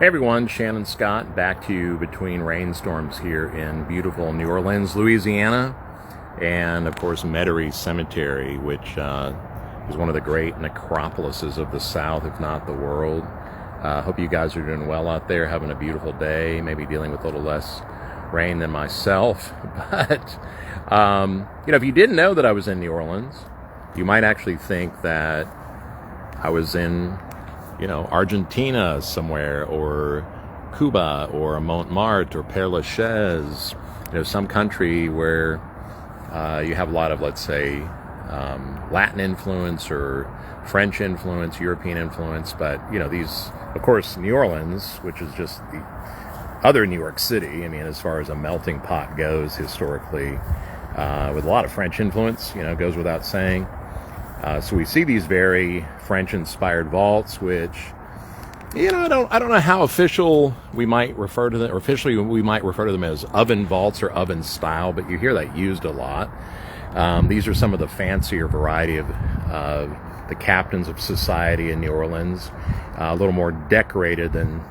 Hey everyone, Shannon Scott back to you between rainstorms here in beautiful New Orleans, Louisiana, and of course Metarie Cemetery, which is one of the great necropolises of the South, if not the world. Hope you guys are doing well out there, having a beautiful day, maybe dealing with a little less rain than myself. But, if you didn't know that I was in New Orleans, you might actually think that I was in Argentina somewhere, or Cuba, or Montmartre, or Père Lachaise, some country where you have a lot of, let's say, Latin influence or French influence, European influence. But, these, of course, New Orleans, which is just the other New York City, as far as a melting pot goes historically, with a lot of French influence, goes without saying. So we see these very French-inspired vaults, which, I don't know how official we might refer to them, or officially we might refer to them as oven vaults or oven style, but you hear that used a lot. These are some of the fancier variety of the captains of society in New Orleans, a little more decorated than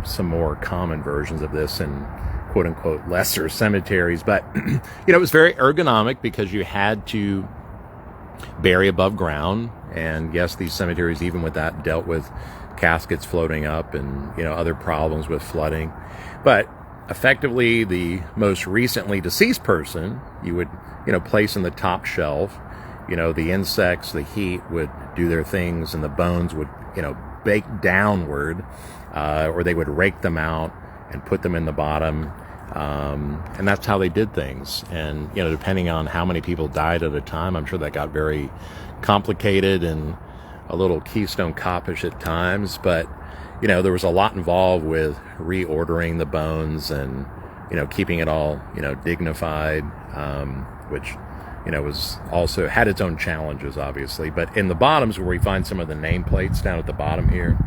some more common versions of this in quote-unquote lesser cemeteries. But, it was very ergonomic because you had to bury above ground, and yes, these cemeteries, even with that, dealt with caskets floating up and other problems with flooding. But effectively, the most recently deceased person you would place in the top shelf. The insects, the heat would do their things, and the bones would bake downward, or they would rake them out and put them in the bottom. And that's how they did things. And, depending on how many people died at a time, I'm sure that got very complicated and a little Keystone Copish at times. But, there was a lot involved with reordering the bones and, keeping it all, dignified, which, was also had its own challenges, obviously. But in the bottoms, where we find some of the nameplates down at the bottom here,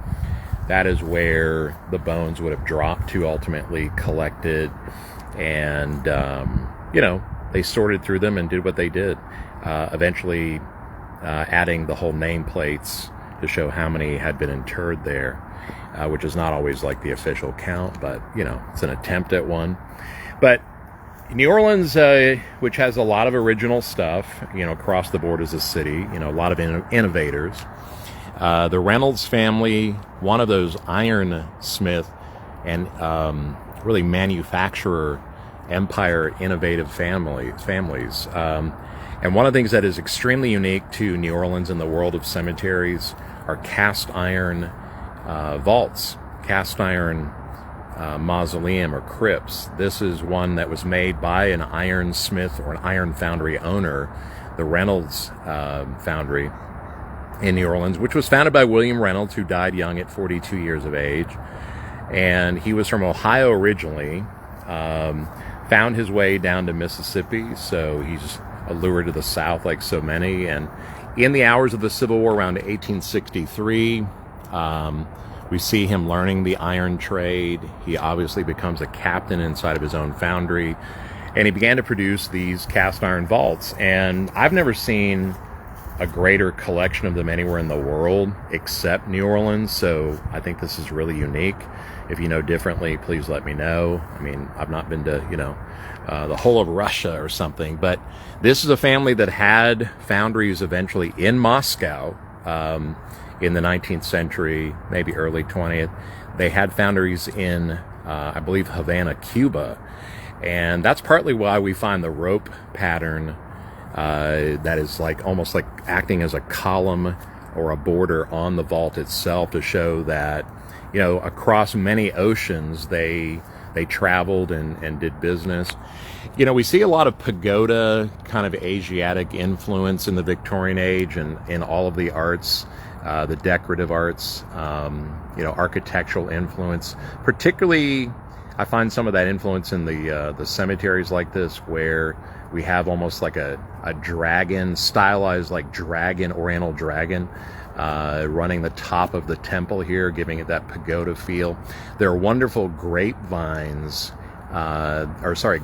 that is where the bones would have dropped to, ultimately collected, and they sorted through them and did what they did, eventually adding the whole nameplates to show how many had been interred there, which is not always like the official count, but it's an attempt at one. But New Orleans, which has a lot of original stuff, across the board as a city, a lot of innovators. The Reynolds family, one of those ironsmith and really manufacturer empire innovative families. And one of the things that is extremely unique to New Orleans in the world of cemeteries are cast iron vaults, cast iron mausoleum or crypts. This is one that was made by an ironsmith or an iron foundry owner, the Reynolds foundry in New Orleans, which was founded by William Reynolds, who died young at 42 years of age. And he was from Ohio originally, found his way down to Mississippi, so he's allured to the South like so many. And in the hours of the Civil War around 1863, we see him learning the iron trade. He obviously becomes a captain inside of his own foundry, and he began to produce these cast iron vaults. And I've never seen a greater collection of them anywhere in the world except New Orleans, so I think this is really unique. If you know differently, please let me know. I've not been to, the whole of Russia or something, but this is a family that had foundries eventually in Moscow in the 19th century, maybe early 20th. They had foundries in, I believe, Havana, Cuba, and that's partly why we find the rope pattern that is almost like acting as a column or a border on the vault itself, to show that, across many oceans they traveled and did business. We see a lot of pagoda kind of Asiatic influence in the Victorian age and in all of the arts, the decorative arts, architectural influence. Particularly, I find some of that influence in the cemeteries like this, where we have almost like a dragon, stylized like dragon, oriental dragon, running the top of the temple here, giving it that pagoda feel. There are wonderful grapevines,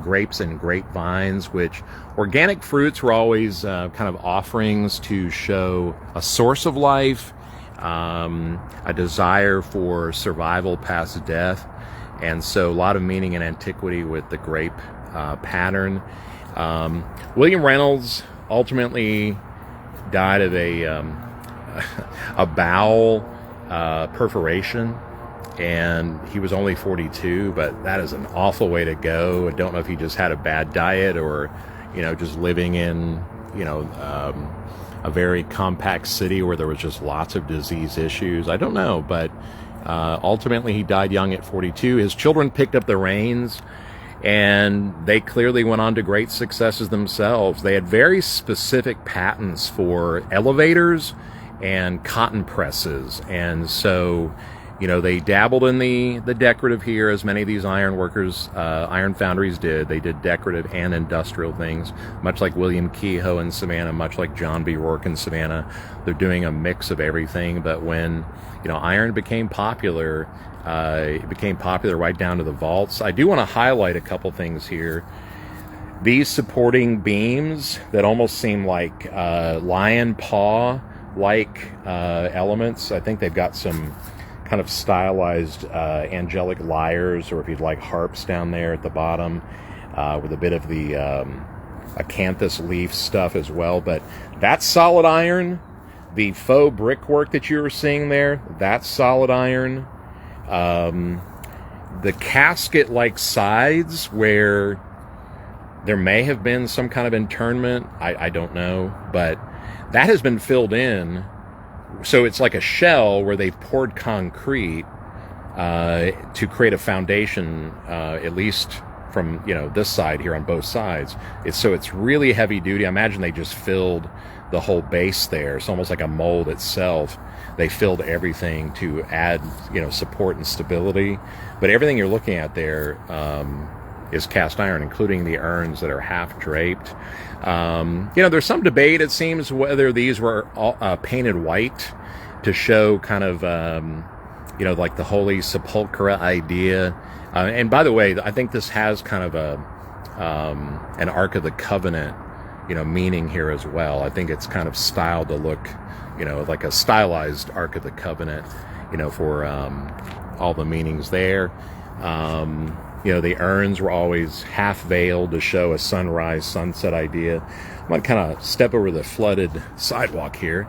grapes and grapevines, which organic fruits were always kind of offerings to show a source of life, a desire for survival past death. And so a lot of meaning in antiquity with the grape pattern. William Reynolds ultimately died of a bowel perforation, and he was only 42, but that is an awful way to go. I don't know if he just had a bad diet or, just living in, a very compact city where there was just lots of disease issues. I don't know, but ultimately he died young at 42. His children picked up the reins, and they clearly went on to great successes themselves. They had very specific patents for elevators and cotton presses, and so they dabbled in the decorative here, as many of these iron foundries did. They did decorative and industrial things, much like William Kehoe in Savannah, much like John B. Rourke in Savannah. They're doing a mix of everything. But when iron became popular, it became popular right down to the vaults. I do want to highlight a couple things here. These supporting beams that almost seem like lion paw like elements. I think they've got some kind of stylized angelic lyres, or if you'd like, harps down there at the bottom, with a bit of the acanthus leaf stuff as well. But that's solid iron. The faux brickwork that you were seeing there, that's solid iron. The casket-like sides where there may have been some kind of internment, I don't know, but that has been filled in. So it's like a shell where they've poured concrete to create a foundation, at least from this side here on both sides. It's really heavy duty. I imagine they just filled the whole base there. It's almost like a mold itself. They filled everything to add support and stability. But everything you're looking at there is cast iron, including the urns that are half draped. There's some debate, it seems, whether these were all, painted white to show kind of, like the Holy Sepulchre idea. And by the way, I think this has kind of an Ark of the Covenant, meaning here as well. I think it's kind of styled to look, like a stylized Ark of the Covenant, for all the meanings there. The urns were always half veiled to show a sunrise, sunset idea. I'm going to kind of step over the flooded sidewalk here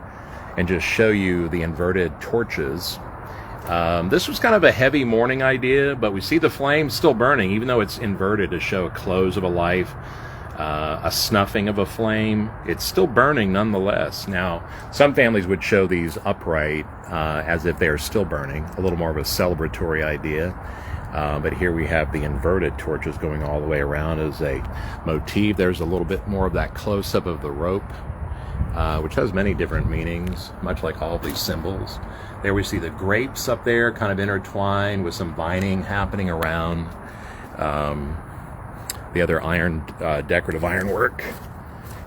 and just show you the inverted torches. This was kind of a heavy morning idea, but we see the flame still burning, even though it's inverted to show a close of a life, a snuffing of a flame. It's still burning nonetheless. Now, some families would show these upright as if they are still burning, a little more of a celebratory idea. But here we have the inverted torches going all the way around as a motif. There's a little bit more of that close-up of the rope, which has many different meanings, much like all of these symbols. There we see the grapes up there, kind of intertwined with some vining happening around the other iron, decorative ironwork.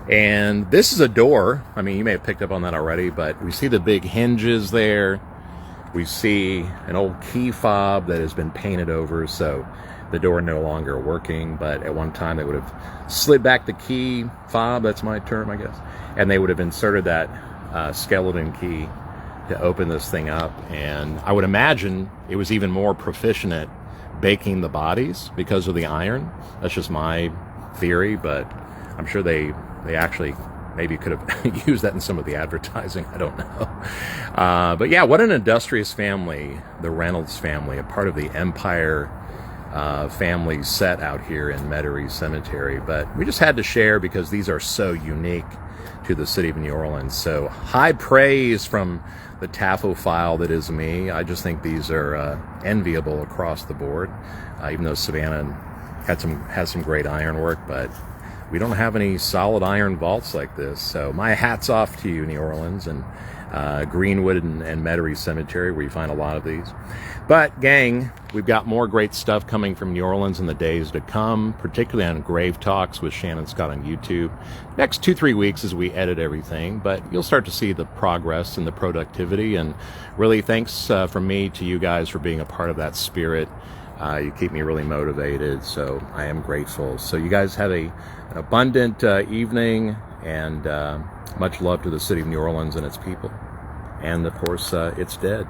And this is a door. I mean, you may have picked up on that already, but we see the big hinges there. We see an old key fob that has been painted over, so the door no longer working, but at one time they would have slid back the key fob, that's my term, I guess, and they would have inserted that skeleton key to open this thing up. And I would imagine it was even more proficient at baking the bodies because of the iron. That's just my theory, but I'm sure they actually maybe could have used that in some of the advertising. I don't know. But yeah, what an industrious family, the Reynolds family, a part of the Empire family set out here in Metarie Cemetery. But we just had to share because these are so unique to the city of New Orleans. So high praise from the taphophile that is me. I just think these are enviable across the board, even though Savannah has some great ironwork, but we don't have any solid iron vaults like this. So my hat's off to you, New Orleans, and Greenwood and Metarie Cemetery, where you find a lot of these. But gang, we've got more great stuff coming from New Orleans in the days to come, particularly on Grave Talks with Shannon Scott on YouTube. Next 2-3 weeks as we edit everything, but you'll start to see the progress and the productivity. And really thanks from me to you guys for being a part of that spirit. You keep me really motivated, so I am grateful. So you guys have an abundant evening, and much love to the city of New Orleans and its people. and of course it's dead.